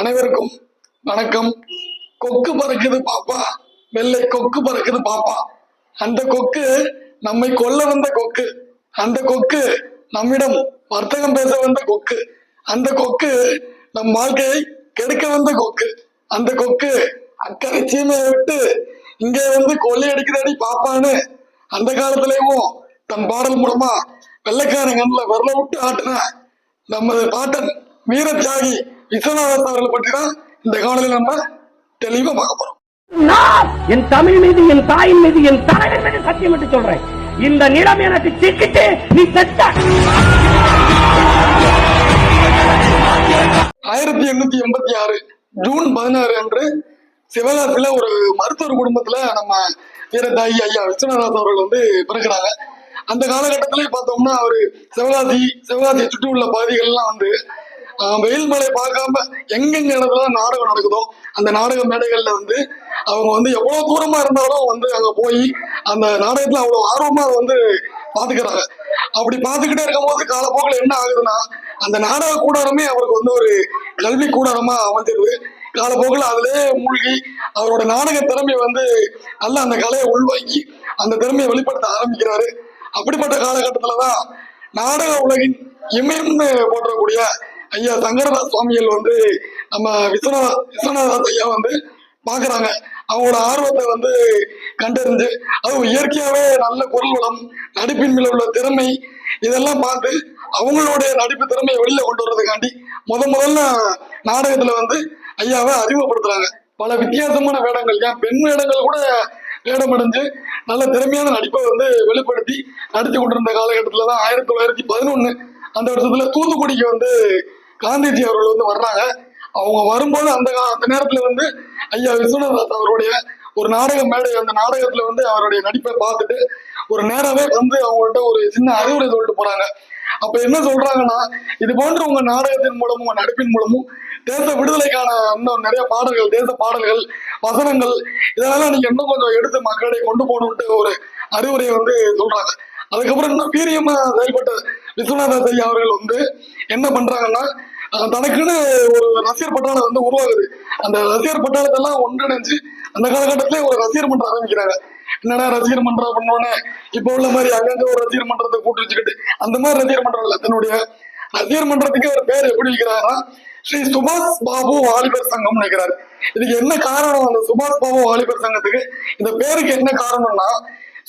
அனைவருக்கும் வணக்கம். கொக்கு பறக்குது பாப்பா, வெள்ளை கொக்கு பறக்குது பாப்பா. அந்த கொக்கு நம்மை கொல்ல வந்த கொக்கு. அந்த கொக்கு நம்மிடம் வர்த்தகம் பேச வந்த கொக்கு. அந்த கொக்கு நம் வாழ்க்கையை கெடுக்க வந்த கொக்கு. அந்த கொக்கு அக்கறை சீமையை விட்டு இங்கே வந்து கொள்ளை அடிக்கிறடி பாப்பான்னு அந்த காலத்திலேயும் தன் பாடல் மூலமா வெள்ளைக்காரன் கண்ணில் விரல விட்டு ஆட்டின நமது பாட்டன் வீர தியாகி விஸ்வநாதன் அவர்களை பற்றி தான் இந்த காலையில் நம்ம தெளிவா பார்க்க போறோம். என் தமிழ் மீது, என் தாயின் மீது, என் தலைவர் மீது சத்தியம் விட்டு சொல்றேன், இந்த நிலம் எனக்கு சிக்கிட்டு நீ செத்த. 1886 ஜூன் 16 அன்று சிவகாசியில ஒரு மருத்துவர் குடும்பத்துல நம்ம வீரதாயி ஐயா விஸ்வநாதன் அவர்கள் வந்து பிறக்கிறாங்க. அந்த காலகட்டத்திலே பார்த்தோம்னா அவரு சிவகாசியை சுற்றி உள்ள பகுதிகள்லாம் வந்து வெயில் மழை பார்க்காம எங்கெங்க இடத்துல நாடகம் நடக்குதோ அந்த நாடக மேடைகள்ல வந்து அவங்க வந்து எவ்வளவு தூரமா இருந்தாலும் வந்து அங்க போய் அந்த நாடகத்துல அவ்வளவு ஆர்வமா வந்து பாத்துக்கிறாங்க. அப்படி பாத்துக்கிட்டே இருக்கும் போது காலப்போக்கில் என்ன ஆகுதுன்னா அந்த நாடக கூடாரமே அவருக்கு வந்து ஒரு கல்வி கூடாரமா அமைஞ்சிருது. காலப்போக்கில் அதிலே மூழ்கி அவரோட நாடக திறமையை வந்து நல்ல அந்த கலையை உள்வாங்கி அந்த திறமையை வெளிப்படுத்த ஆரம்பிக்கிறாரு. அப்படிப்பட்ட காலகட்டத்துலதான் நாடக உலகின் இமயம்னு போற்றக்கூடிய ஐயா சங்கரதாஸ் சுவாமிகள் வந்து நம்ம விஸ்வநாதாஸ் ஐயா வந்து பாக்குறாங்க. அவங்களோட ஆர்வத்தை வந்து கண்டறிஞ்சு அது இயற்கையாவே நல்ல குரல் வளம், நடிப்பின் மேல உள்ள திறமை இதெல்லாம் பார்த்து அவங்களுடைய நடிப்பு திறமையை வெளியில கொண்டு வர்றதுக்காண்டி முதல்ல நாடகத்துல வந்து ஐயாவை அறிமுகப்படுத்துறாங்க. பல வித்தியாசமான வேடங்கள், ஏன் பெண் வேடங்கள் கூட வேடம் அடைஞ்சு நல்ல திறமையான நடிப்பை வந்து வெளிப்படுத்தி நடித்து கொண்டிருந்த காலகட்டத்துலதான் 1911 அந்த வருஷத்துல தூத்துக்குடிக்கு வந்து காந்திஜி அவர்கள் வந்து வர்றாங்க. அவங்க வரும்போது அந்த நேரத்துல வந்து ஐயா விஸ்வநாதன் அவருடைய ஒரு நாடக மேடை, அந்த நாடகத்துல வந்து அவருடைய நடிப்பை பார்த்துட்டு ஒரு நேரவே வந்து அவங்கள்ட்ட ஒரு சின்ன அறிவுரை சொல்லிட்டு போறாங்க. அப்ப என்ன சொல்றாங்கன்னா, இது போன்ற உங்க நாடகத்தின் மூலமும் உங்க நடிப்பின் மூலமும் தேச விடுதலைக்கான இன்னும் நிறைய பாடல்கள், தேச பாடல்கள், வசனங்கள் இதெல்லாம் நீங்க இன்னும் கொஞ்சம் எடுத்து மக்களிடையே கொண்டு போகணும்ட்டு ஒரு அறிவுரையை வந்து சொல்றாங்க. அதுக்கப்புறம் இன்னும் வீரியமா செயல்பட்ட விஸ்வநாதன் ஐயா அவர்கள் வந்து என்ன பண்றாங்கன்னா, தனக்குன்னு ஒரு ரசிகர் பட்டாளம் வந்து உருவாகுது. அந்த ரசிகர் பட்டாளத்தெல்லாம் ஒன்றிணைஞ்சு அந்த காலகட்டத்திலே ஒரு ரசிகர் மன்றம் ஆரம்பிக்கிறாங்க. என்னடா ரசிகர் மன்றம் பண்ணோன்னே இப்ப உள்ள மாதிரி அங்கங்க ஒரு ரசிகர் மன்றத்தை கூட்டு வச்சுக்கிட்டு அந்த மாதிரி ரசிகர் மன்றம் இல்ல, தன்னுடைய ரசிகர் மன்றத்துக்கு ஒரு பேர் எப்படி வைக்கிறாங்கன்னா ஸ்ரீ சுபாஷ் பாபு வாலிபர் சங்கம் நினைக்கிறாரு. இதுக்கு என்ன காரணம், அந்த சுபாஷ் பாபு வாலிபர் சங்கத்துக்கு இந்த பேருக்கு என்ன காரணம்னா,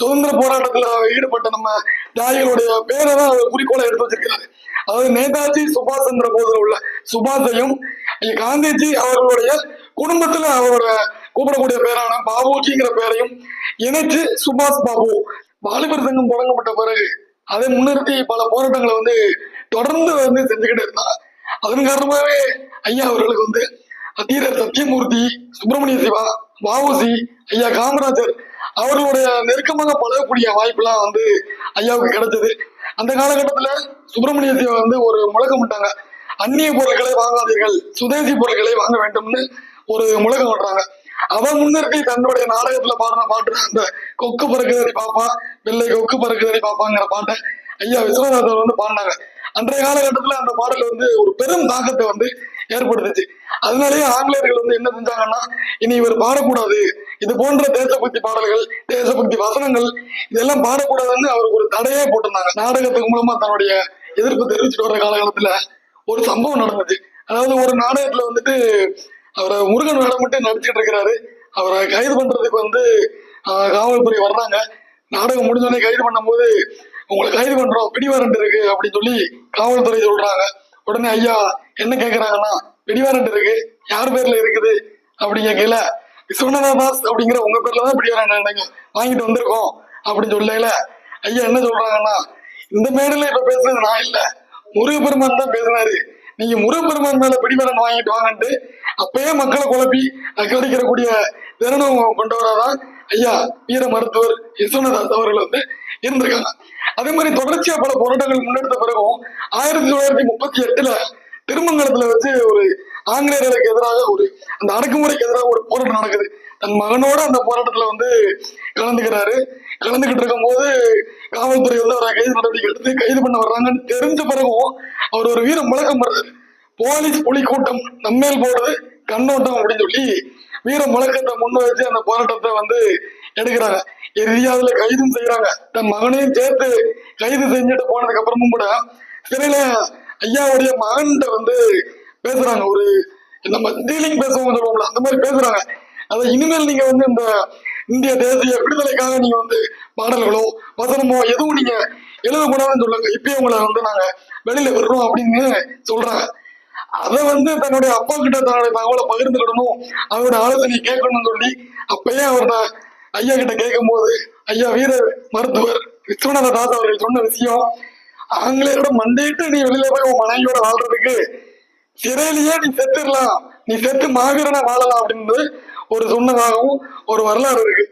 சுதந்திர போராட்டத்துல ஈடுபட்ட நம்ம தியாகிகளுடைய பேரை தான் குறிக்கோளை எடுத்து வச்சிருக்கிறாரு. அதாவது நேதாஜி சுபாஷ் சந்திர போஸ்ல உள்ள சுபாஷையும் காந்திஜி அவர்களுடைய குடும்பத்துல அவரோட கூப்பிடக்கூடிய பேரான பாபுஜிங்கிற பேரையும் இணைச்சு சுபாஷ் பாபு வாலிபர் சங்கம் தொடங்கப்பட்ட பிறகு அதை முன்னிறுத்தி பல போராட்டங்களை வந்து தொடர்ந்து வந்து செஞ்சுக்கிட்டு இருந்தாங்க. அதன் காரணமாகவே ஐயா அவர்களுக்கு வந்து தீரர் சத்தியமூர்த்தி, சுப்பிரமணிய சிவா, வஉசி, ஐயா காமராஜர் அவர்களுடைய நெருக்கமாக பழகக்கூடிய வாய்ப்பெல்லாம் வந்து ஐயாவுக்கு கிடைச்சது. அந்த காலகட்டத்துல சுப்பிரமணிய சிவா வந்து ஒரு முழக்கம் விட்டாங்க, அந்நிய பொருட்களை வாங்காதீர்கள், சுதேசி பொருட்களை வாங்க வேண்டும்னு ஒரு முழக்கம் விடுறாங்க. அவன் முன்னிறுத்தி தன்னுடைய நாடகத்துல பாடின பாட்டு அந்த கொக்கு பறக்குதடி பாப்பா, வெள்ளை கொக்கு பறக்குதடி பாப்பாங்கிற பாட்டை ஐயா விஸ்வநாதன் வந்து பாடினாங்க. அன்றைய காலகட்டத்துல அந்த பாடல் வந்து ஒரு பெரும் தாக்கத்தை வந்து ஏற்படுத்துச்சு. அதனாலேயே ஆங்கிலேயர்கள் வந்து என்ன செஞ்சாங்கன்னா, இனி இவர் பாடக்கூடாது, இது போன்ற தேசபக்தி பாடல்கள், தேசபக்தி வசனங்கள் இதெல்லாம் பாடக்கூடாதுன்னு அவருக்கு ஒரு தடையே போட்டிருந்தாங்க. நாடகத்துக்கு மூலமா தன்னுடைய எதிர்ப்பு தெரிவிச்சுட்டு வர்ற காலகட்டத்துல ஒரு சம்பவம் நடந்துச்சு. அதாவது ஒரு நாடகத்துல வந்துட்டு அவரை முருகன் வேடம் மட்டும் நடிச்சுட்டு இருக்கிறாரு. அவரை கைது பண்றதுக்கு வந்து காவல்துறை வர்றாங்க. நாடகம் முடிஞ்சோடனே கைது பண்ணும் போது உங்களை கைது பண்றோம், பிடிவாரண்ட் இருக்கு அப்படின்னு சொல்லி காவல்துறை சொல்றாங்க. உடனே ஐயா என்ன கேட்கறாங்கன்னா, பிடிவாரண்ட் இருக்கு, யார் பேர்ல இருக்குது அப்படிங்க கேட்கல, விஸ்வநாதாஸ் அப்படிங்கிற உங்க பேர்ல தான் பிடிவாரண்ட் வாங்கிட்டு வந்திருக்கோம் அப்படின்னு சொல்லல. ஐயா என்ன சொல்றாங்கன்னா, இந்த மேடையில இப்ப பேசுறது நான் இல்ல, முருகப்பெருமான் தான் பேசுறாரு, நீங்க முருகப்பெருமான் மேல பிடிவாரண்ட் வாங்கிட்டு வாங்கன்ட்டு அப்பயே மக்களை குழப்பி அக்கடிக்கிறக்கூடிய திறனும் கொண்டு வராதான் ஐயா வீர மருத்துவர் விஸ்வநாதாஸ் அவர்கள் வந்து இருந்திருக்காங்க. அதே மாதிரி தொடர்ச்சியா பல போராட்டங்கள் முன்னெடுத்த பிறகும் 1938 திருமங்கலத்துல வச்சு ஒரு ஆங்கிலேயர்களுக்கு எதிராக ஒரு அந்த அடக்குமுறைக்கு எதிராக ஒரு போராட்டம் நடக்குது. தன் மகனோட அந்த போராட்டத்துல வந்து கலந்துகிட்டு இருக்கும் போது காவல்துறை வந்து அவரை கைது நடவடிக்கை எடுத்து கைது பண்ண வர்றாங்கன்னு தெரிஞ்ச பிறகும் அவர் ஒரு வீர முழக்கம் பண்றாரு, போலீஸ் புலி கூட்டம் நம்மேல் போடுறது கண்ணோட்டம் அப்படின்னு சொல்லி வீர முழக்கத்தை முன் வச்சு அந்த போராட்டத்தை வந்து எடுக்கிறாங்க. இறுதியா அதுல கைதும் செய்யறாங்க. தன் மகனையும் சேர்த்து கைது செஞ்சுட்டு போனதுக்கு அப்புறமும் கூட சிறையில ஐயாவுடைய மகன்கிட்ட வந்து பேசுறாங்க. ஒரு நம்ம டீலிங் பேசுவோம் சொல்லுவோம்ல, அந்த மாதிரி பேசுறாங்க. அதை இனிமேல் நீங்க வந்து இந்த இந்திய தேசிய விடுதலைக்காக நீங்க வந்து பாடல்களோ வசனமோ எதுவும் நீங்க எழுதக்கூடாதுன்னு சொல்லுங்க, இப்பயே உங்களை வந்து நாங்க வெளியில விடுறோம் அப்படின்னு சொல்றாங்க. அதை வந்து தன்னுடைய அப்பா கிட்ட தன்னுடைய தகவலை பகிர்ந்துக்கிடணும், அவரோட ஆலோசனை கேட்கணும்னு சொல்லி அப்பயே அவர்கிட்ட ஐயா கிட்ட கேட்கும் போது ஐயா வீர மருத்துவர் விஸ்வநாத தாஸ் அவர்கள் சொன்ன விஷயம், ஆங்கிலேயரோட மண்டையிட்டு நீ வெளியில போய் உன் மனைவியோட வாழ்றதுக்கு சிறையிலேயே நீ செத்துடலாம், நீ செத்து மாவீரனா வாழலாம் அப்படின்னு ஒரு சொன்னதாகவும் ஒரு வரலாறு இருக்கு.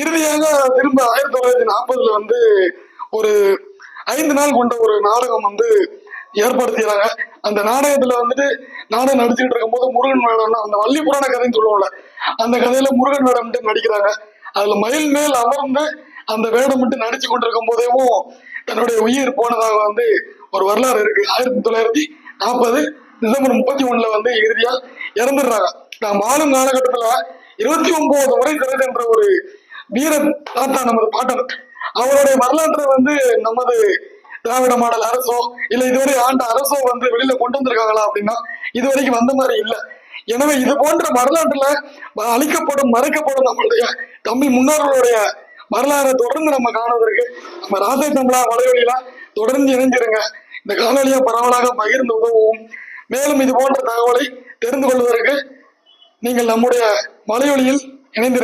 இறுதியாக திரும்ப 1940 வந்து ஒரு 5 நாள் கொண்ட ஒரு நாடகம் வந்து ஏற்பாடு செய்யறாங்க. அந்த நாடகத்துல வந்துட்டு நாடகம் நடிச்சுக்கிட்டு இருக்கும் போது முருகன் வேடம்னா அந்த வள்ளி புராண கதைன்னு சொல்லுவோம்ல, அந்த கதையில முருகன் வேடம் நடிக்கிறாங்க. அதுல மயில் மேல் அமர்ந்து அந்த வேடம் மட்டும் நடிச்சு கொண்டிருக்கும் போதேவும் தன்னுடைய உயிர் போனதாக வந்து ஒரு வரலாறு இருக்கு. 1940 டிசம்பர் 31 வந்து இறுதியா இறந்துடுறாங்க. நாம் வாழும் காலகட்டத்துல 29 முறை சிறை சென்ற ஒரு வீரன் தாத்தா நமது பாட்டன். அவருடைய வரலாற்றை வந்து நமது திராவிட மாடல் அரசோ இல்ல இதுவரை ஆண்ட அரசோ வந்து வெளியில கொண்டு வந்திருக்காங்களா அப்படின்னா இதுவரைக்கும் வந்த மாதிரி இல்லை. எனவே இது போன்ற வரலாற்றுல அழிக்கப்படும் மறைக்கப்படும் நம்மளுடைய தமிழ் முன்னோர்களுடைய வரலாறை தொடர்ந்து நம்ம காணுவதற்கு நம்ம ராசை தமிழா வலைவழியில தொடர்ந்து இணைஞ்சிருங்க. இந்த காணொலியை பரவலாக பகிர்ந்து உதவும். மேலும் இது போன்ற தகவலை தெரிந்து கொள்வதற்கு நீங்கள் நம்முடைய வலைவழியில் இணைந்திருங்க.